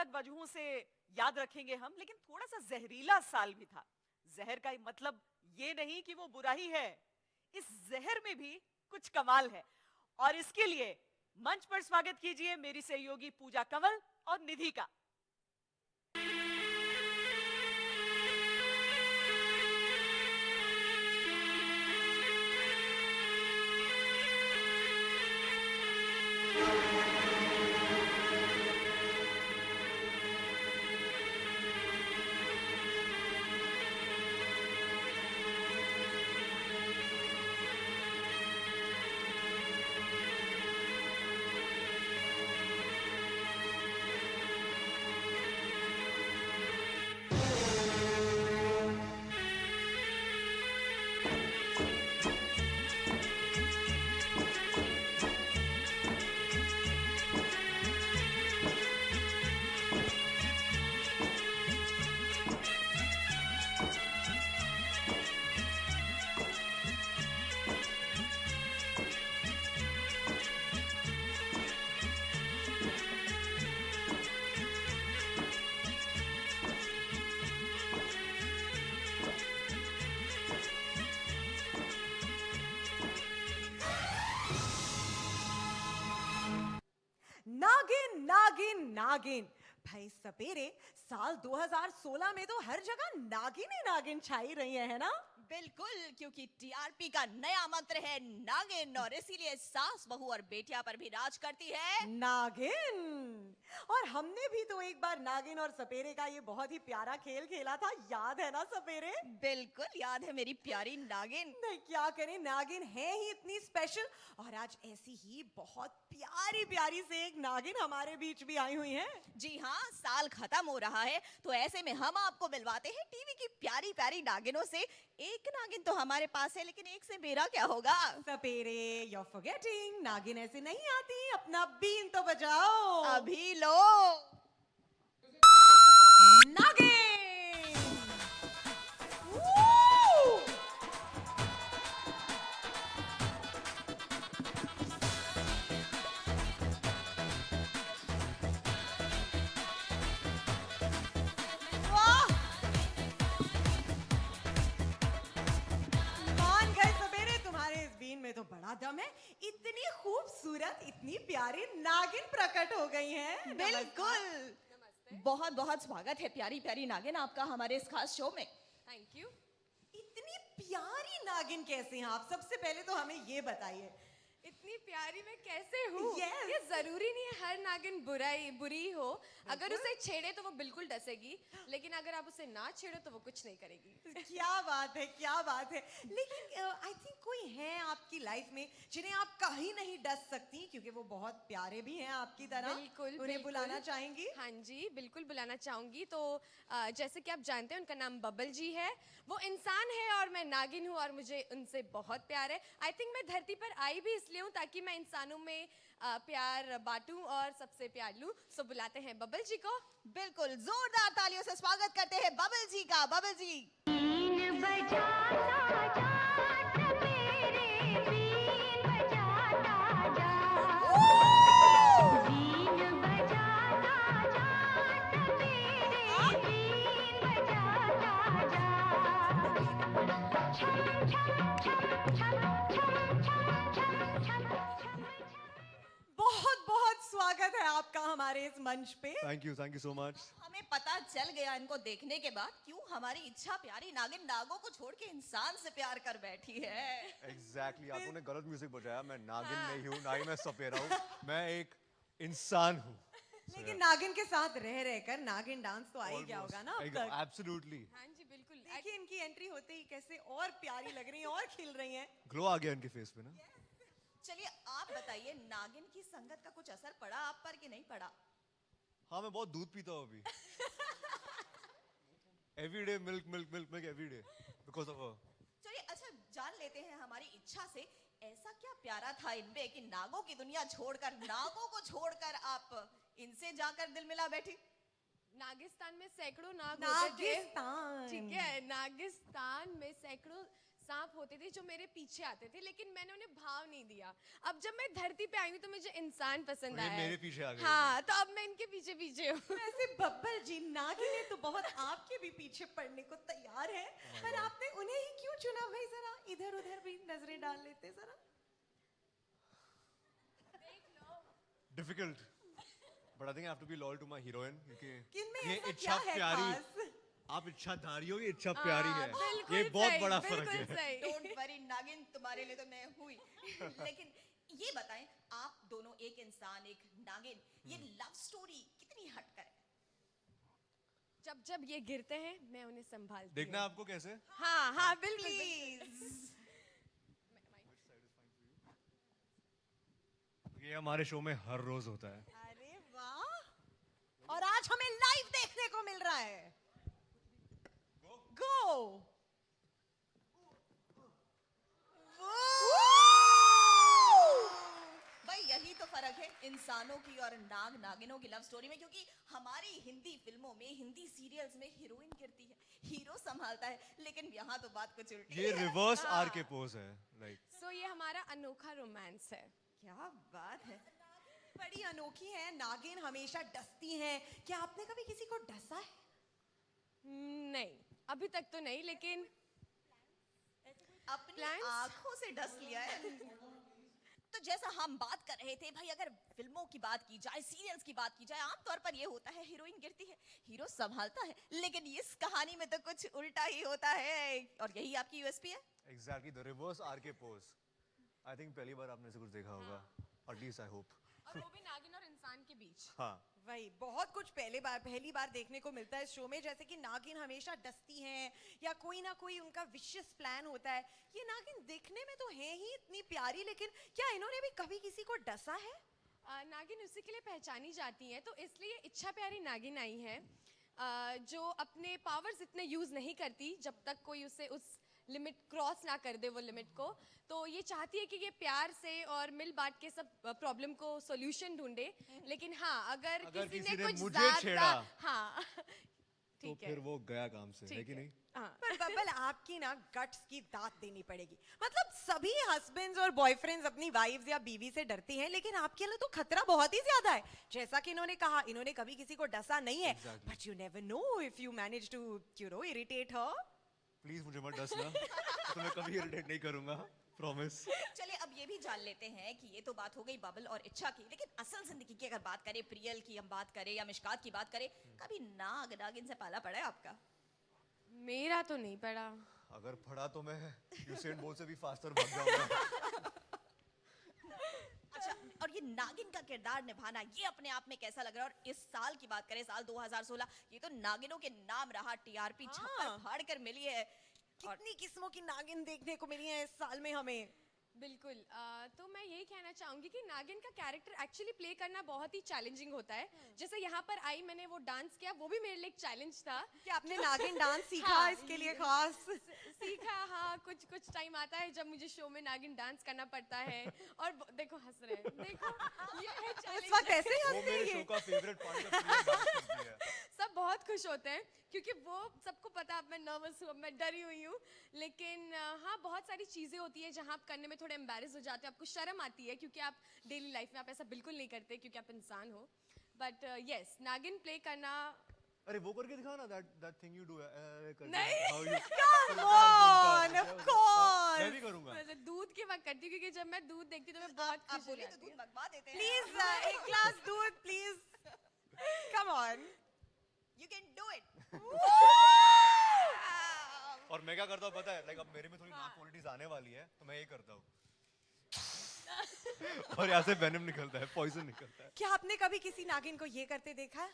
अलग वजहों से याद रखेंगे हम, लेकिन थोड़ा सा जहरीला साल भी था। जहर का मतलब ये नहीं कि वो बुरा ही है, इस जहर में भी कुछ कमाल है। और इसके लिए मंच पर स्वागत कीजिए मेरी सहयोगी पूजा कंवल और निधि का। नागिन नागिन नागिन भाई सपेरे, साल 2016 में तो हर जगह नागिन ही नागिन छाई रही है ना? बिल्कुल, क्योंकि टीआरपी का नया मंत्र है नागिन, और इसीलिए सास बहू और बेटिया पर भी राज करती है नागिन। और हमने भी तो एक बार नागिन और सपेरे का ये बहुत ही प्यारा खेल खेला था, याद है ना सपेरे? बिल्कुल याद है मेरी प्यारी नागिन। नहीं, क्या करें, नागिन है ही इतनी स्पेशल। और आज ऐसी ही बहुत प्यारी प्यारी से एक नागिन हमारे बीच भी आई हुई है। जी हाँ, साल खत्म हो रहा है, तो ऐसे में हम आपको मिलवाते हैं टीवी की प्यारी प्यारी नागिनों से। एक नागिन तो हमारे पास है, लेकिन एक से मेरा क्या होगा? सपेरे, you're forgetting, नागिन ऐसे नहीं आती, अपना बीन तो बजाओ। अभी लो। नागिन! वू! वाह! मान गए सवेरे, तुम्हारे इस बीन में तो बड़ा दम है। इतनी खूबसूरत, इतनी प्यारी नागिन प्रकट हो गई हैं। बिल्कुल, बहुत बहुत स्वागत है प्यारी प्यारी नागिन आपका हमारे इस खास शो में। Thank you. इतनी प्यारी नागिन कैसे हैं आप? सबसे पहले तो हमें ये बताइए। इतनी प्यारी मैं कैसे हूँ? Yes. ये जरूरी नहीं है हर नागिन बुरी हो। अगर उसे छेड़े तो वो बिल्कुल डसेगी, लेकिन अगर आप उसे ना छेड़ो तो वो कुछ नहीं करेगी। क्या बात है, क्या बात है। लेकिन आई थिंक कोई है आपकी लाइफ में जिन्हें आप कहीं नहीं डस सकती, क्योंकि वो बहुत प्यारे भी हैं आपकी तरह। बिल्कुल, उन्हें बिल्कुल। बुलाना चाहेंगी? हाँ जी, बिल्कुल बुलाना चाहूंगी। तो जैसे कि आप जानते हैं, उनका नाम बबल जी है। वो इंसान है और मैं नागिन हूँ, और मुझे उनसे बहुत प्यार है। आई थिंक मैं धरती पर आई भी इसलिए हूँ ताकि मैं इंसानों में प्यार बांटूं और सबसे प्यार लूं। सो बुलाते हैं बबल जी को। बिल्कुल, जोरदार तालियों से स्वागत करते हैं बबल जी का। बबल जी, बीन बजाता जा मेरे, बीन बजाता जा, बीन बजाता जा मेरे, बीन बजाता जा, छम छम छम छम छम छम छम छम छम। बहुत बहुत स्वागत है आपका हमारे इस मंच पे। Thank you so much. हमें पता चल गया इनको देखने के बाद क्यों हमारी इच्छा प्यारी नागिन नागों को छोड़ के इंसान से प्यार कर बैठी है। एग्जैक्टली, आपने गलत म्यूजिक बजाया। मैं नागिन नहीं हूँ, ना ही मैं सपेरा हूँ, मैं एक इंसान हूँ। लेकिन नागिन के साथ रह रहकर नागिन डांस तो आ ही गया होगा ना अब तक। एब्सोल्युटली। हाँ जी, बिल्कुल। देखिए इनकी एंट्री होते ही कैसे और प्यारी लग रही हैं और खिल रही हैं। ग्लो आ गया इनके फेस पे ना। चलिए आप बताइए, नागिन की संगत का कुछ असर पड़ा आप पर कि नहीं पड़ा? हाँ, मैं बहुत दूध पीता हूँ अभी। Everyday milk milk milk milk everyday because of. चलिए अच्छा, जान लेते हैं हमारी इच्छा से, ऐसा क्या प्यारा था इनमें कि नागों की दुनिया छोड़कर, नागों को छोड़कर आप इनसे जाकर दिल मिला बैठी? नागिस्तान में सैकड़ों नाग होते थे। नागिस्तान। ठीक है, नागिस्तान में सैकड़ों सांप होते थे जो मेरे पीछे आते थे, लेकिन मैंने उन्हें भाव नहीं दिया। अब जब मैं धरती पे आई हूँ तो मुझे इंसान पसंद और ये आया मेरे है। पीछे आ गए हाँ, तो अब मैं इनके पीछे पीछे हूँ। वैसे बब्बल जी नागिन तो बहुत आपके भी पीछे पड़ने को तैयार है, पर आपने उन्हें ही क्यों चुना भाई? जरा इधर उधर भी नजरें डाल लेते जरा। Difficult, but I think I have to be loyal to my heroine, क्योंकि किनमें ये ऐसा इच्छा क्या है प्यारी, खास? आप इच्छाधारी हो, ये इच्छा प्यारी है, बिल्कुल ये बहुत सही, बड़ा फर्क बिल्कुल है। सही। डोंट वरी नागिन, तुम्हारे लिए तो मैं हुई। लेकिन ये बताएं, आप दोनों, एक इंसान एक नागिन, ये लव स्टोरी कितनी हटकर है? जब जब ये गिरते हैं मैं उन्हें संभालती देखना है हूँ। आपको कैसे? हाँ हाँ बिल्कुल बिल्कुल। प्लीज। ये हमारे शो में हर रोज होता है। अरे वाह, और आज हमें लाइव देखने को मिल रहा है। गो भाई यही तो फर्क है इंसानों की और नागिनों की लव स्टोरी में, क्योंकि हमारी हिंदी फिल्मों में, हिंदी सीरियल्स में हीरोइन गिरती है, हीरो संभालता है, लेकिन यहाँ तो बात कुछ उल्टी ये है। रिवर्स आर के पोज है, लाइक सो ये हमारा अनोखा रोमांस है। क्या बात है। बड़ी अनोखी है, नागिन हमेशा डसती हैं। क्या आपने कभी किसी को डसा है? नहीं, अभी तक तो नहीं, लेकिन अपनी Plans? आंखों से डस लिया है। तो जैसा हम बात कर रहे थे भाई, अगर फिल्मों की बात की जाए, सीरियल्स की बात की जाए, आमतौर पर ये होता है हीरोइन गिरती है, हीरो संभालता है, लेकिन इस कहानी में तो कुछ उल्टा ही होता है, और यही आपकी यूएसपी है। एग्जैक्टली द रिवर्स आर के पोज। आई थिंक पहली बार आपने ऐसे कुछ देखा होगा, एटलीस्ट आई होप। और वो भी नागिन और इंसान के बीच। हाँ, वही बहुत कुछ पहली बार देखने को मिलता है इस शो में, जैसे कि नागिन हमेशा डसती हैं या कोई ना कोई उनका विशियस प्लान होता है। ये नागिन दिखने में तो है ही इतनी प्यारी, लेकिन क्या इन्होंने भी कभी किसी को डसा है? नागिन उसी के लिए पहचानी जाती है, तो इसलिए इच्छा प्यारी नागिन आई है, जो अपने पावर्स इतने यूज नहीं करती जब तक कोई उसे उस लिमिट क्रॉस ना कर दे, वो लिमिट को। तो ये चाहती है कि ये प्यार से और मिल बांट के सब प्रॉब्लम को सॉल्यूशन ढूंढे, लेकिन हाँ अगर किसी ने कुछ मुझे ज्यादा, छेड़ा, हाँ तो ठीक है, फिर वो गया काम से, है ठीक कि है। नहीं? हाँ। पर बब्बल आपकी ना गट्स की दात देनी पड़ेगी। मतलब सभी हस्बैंड्स और बॉयफ्रेंड्स अपनी वाइफ्स या बीवी से डरते हैं, लेकिन आपके लिए तो खतरा बहुत ही ज्यादा है। जैसा कि इन्होंने कहा, इन्होंने कभी किसी को डसा नहीं है, Exactly. But you never know if you manage to irritate her. Please मुझे मत डसना, तो मैं कभी इरिटेट नहीं करूंगा, प्रॉमिस। चलिए अब ये भी जान लेते हैं कि ये तो बात हो गई बबल और इच्छा की, लेकिन असल जिंदगी की अगर बात करें, प्रियल की हम बात करें या मिशकात की बात करें, कभी नागिन से पाला पड़ा है आपका? मेरा तो नहीं पड़ा। अगर पढ़ा तो मैं यूसेन बोल्ट से भी फास्टर भाग जाऊंगा। अच्छा, और ये नागिन का किरदार निभाना, ये अपने आप में कैसा लग रहा है? और इस साल की बात करें, साल 2016, ये तो नागिनों के नाम रहा, टीआरपी छप्पर फाड़ कर मिली है। कितनी किस्मों की नागिन देखने को मिली है इस साल में हमें। बिल्कुल, तो मैं यही कहना चाहूंगी कि नागिन का कैरेक्टर एक्चुअली प्ले करना बहुत ही चैलेंजिंग होता है। जैसे यहाँ पर आई, मैंने वो डांस किया, वो भी मेरे लिए एक चैलेंज था। क्या आपने नागिन डांस सीखा हाँ, इसके लिए खास? सीखा, हाँ, कुछ टाइम आता है जब मुझे शो में नागिन डांस करना पड़ता है। और देखो हंस रहे हैं, देखो ये है इस challenge। वक्त ऐसे ही वो हंसते मेरे हैं शो का फेवरेट पार्ट है, प्रिया डांस करती है। सब बहुत खुश होते हैं क्योंकि वो सबको पता है अब मैं नर्वस हूँ, अब मैं डरी हुई हूँ, लेकिन हाँ बहुत सारी चीज़ें होती है जहाँ आप करने में थोड़े एम्बेरस हो जाते हो, आपको शर्म आती है क्योंकि आप डेली लाइफ में आप ऐसा बिल्कुल नहीं करते क्योंकि आप इंसान हो। बट यस, नागिन प्ले करना। अरे वो करके दिखाओ ना, that thing you do, नहीं। how you Come on, of course. मैं भी करूंगा। वैसे दूध के वक्त करती हूँ क्योंकि जब मैं दूध देखती हूँ तो मैं बहुत आप खुश हो बोले तो जाती दूध हूँ। मंगवा देते हैं। प्लीज एक ग्लास दूध please. Come on. You can do it. और मैं क्या करता हूँ पता है, लाइक अब मेरे में थोड़ी नाक क्वालिटीज आने वाली है, तो मैं ये करता हूँ और यहाँ से वेनम निकलता है, पॉइजन निकलता है। क्या आपने कभी किसी नागिन को ये करते देखा है?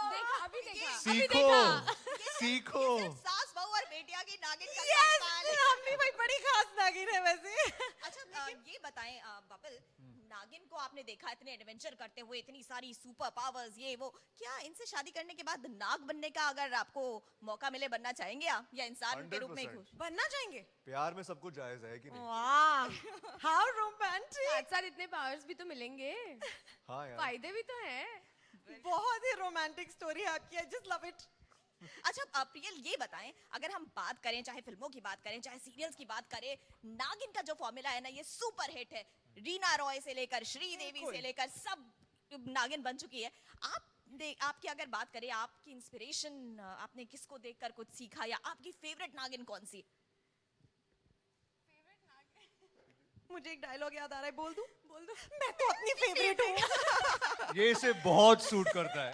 देखा, अभी देखा, अभी सीखो, देखा। सीखो। सास बहू और बेटिया की नागिन का Yes, कमाल है। आपने भाई बड़ी खास नागिन है वैसे। अच्छा, ये बताएं बबल, नागिन को आपने देखा इतने एडवेंचर करते हुए, इतनी सारी सुपर पावर्स, ये वो, क्या इनसे शादी करने के बाद नाग बनने का अगर आपको मौका मिले बनना चाहेंगे आप, या इंसान के रूप में ही 100%। खुश? बनना चाहेंगे? प्यार में सब कुछ जायज है कि नहीं? वाह, हाउ रोमांटिक। साथ साथ इतने पावर्स भी तो मिलेंगे, हाँ यार। फायदे भी तो हैं। बहुत ही रोमांटिक स्टोरी है आपकी, आई जस्ट लव इट। अच्छा प्रियल ये बताएं, अगर हम बात करें चाहे फिल्मों की बात करें चाहे सीरियल्स की बात करें, नागिन का जो फॉर्मूला है ना ये सुपर हिट है। रीना रॉय से लेकर श्रीदेवी से लेकर सब नागिन बन चुकी है। आपकी अगर बात करें, आपकी इंस्पिरेशन, आपने किसको देखकर कुछ सीखा या आपकी फेवरेट नागिन कौन सी? मुझे एक डायलॉग याद आ रहा है, बोल दूं? मैं तो अपनी फेवरेट हूँ। ये इसे बहुत सूट करता है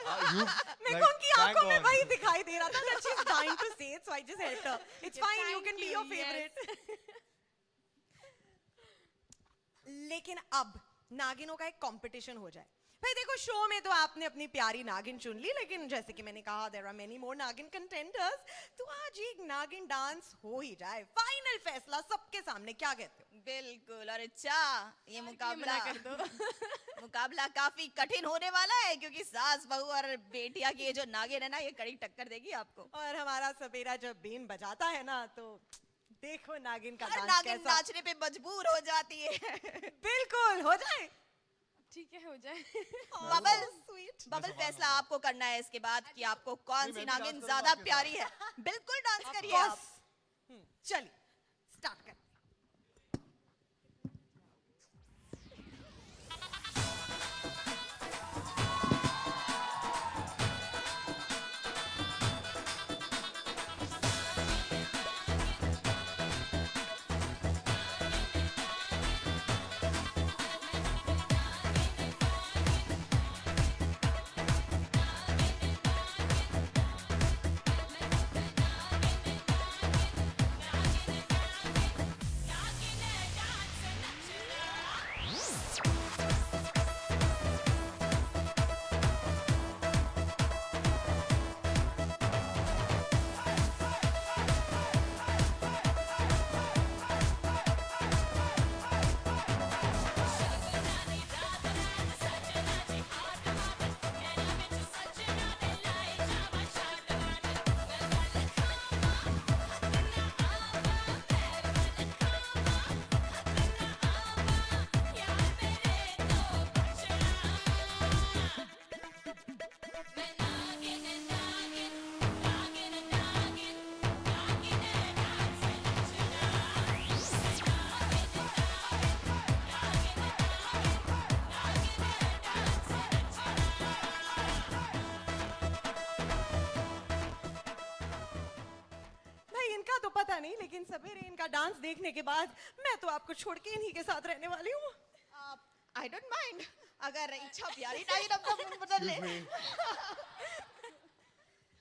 मेरे को उनकी आंखों में वही दिखाई दे रहा था that she's dying to say it, so I just helped her. It's fine, you can be your favorite. लेकिन अब नागिनों का एक कंपटीशन हो जाए। भाई देखो, शो में तो आपने अपनी प्यारी नागिन चुन ली, लेकिन जैसे कि मैंने कहा there are many more नागिन contenders, तो आज एक नागिन डांस हो ही जाए। फाइनल फैसला सबके सामने, क्या कहते हो? बिल्कुल। और अच्छा, ये मुकाबला कर दो। मुकाबला काफी कठिन होने वाला है, क्योंकि सास बहू और बेटिया की ये जो नागिन है ना, ये कड़ी टक्कर देगी आपको। और हमारा सपेरा जब बीन बजाता है ना, तो देखो नागिन का हर डांस नागिन कैसा। नाचने पे मजबूर हो जाती है। बिल्कुल, हो जाए। ठीक है, हो जाए। बबल फैसला आपको करना है इसके बाद कि आपको कौन सी नागिन ज्यादा प्यारी है। बिल्कुल डांस करिए आप। चलिए स्टार्ट कर। तो पता नहीं, लेकिन सवेरे इनका डांस देखने के बाद मैं तो आपको छोड़ के इन्हीं के साथ रहने वाली हूँ। आई डोंट माइंड, अगर इच्छा प्यारी नागिन अपना मुंह बदल ले।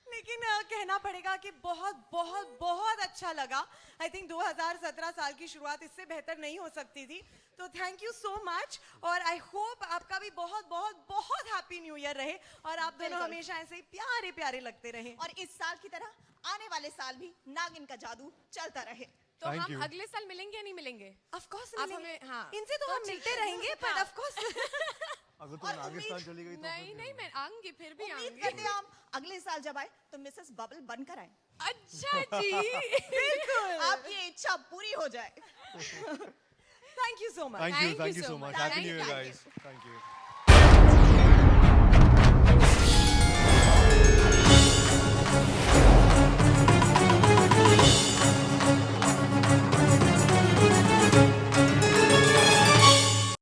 लेकिन कहना पड़ेगा कि बहुत बहुत बहुत अच्छा लगा। आई थिंक 2017 साल की शुरुआत इससे बेहतर नहीं हो सकती थी, तो थैंक यू सो मच। और आई होप आपका भी बहुत बहुत बहुत हैप्पी न्यू ईयर रहे और आप दोनों हमेशा ऐसे ही प्यारे प्यारे लगते रहे। और इस साल की तरह आने वाले साल भी नागिन का जादू चलता रहे। तो हम अगले साल मिलेंगे या नहीं मिलेंगे? ऑफ कोर्स आप हमें, हाँ, इनसे तो हम मिलते रहेंगे, पर ऑफ कोर्स अगर तुम नागिस्तान चली गई तो नहीं नहीं, मैं आऊंगी, फिर भी उम्मीद आऊंगी। करते हैं हम अगले साल जब आए तो मिसेस बबल बनकर आए। अच्छा जी। बिल्कुल, आपकी ये इच्छा पूरी हो जाए। Thank you so much. Thank you Thank you so so much. much. Happy new year Thank you. Guys. Thank you.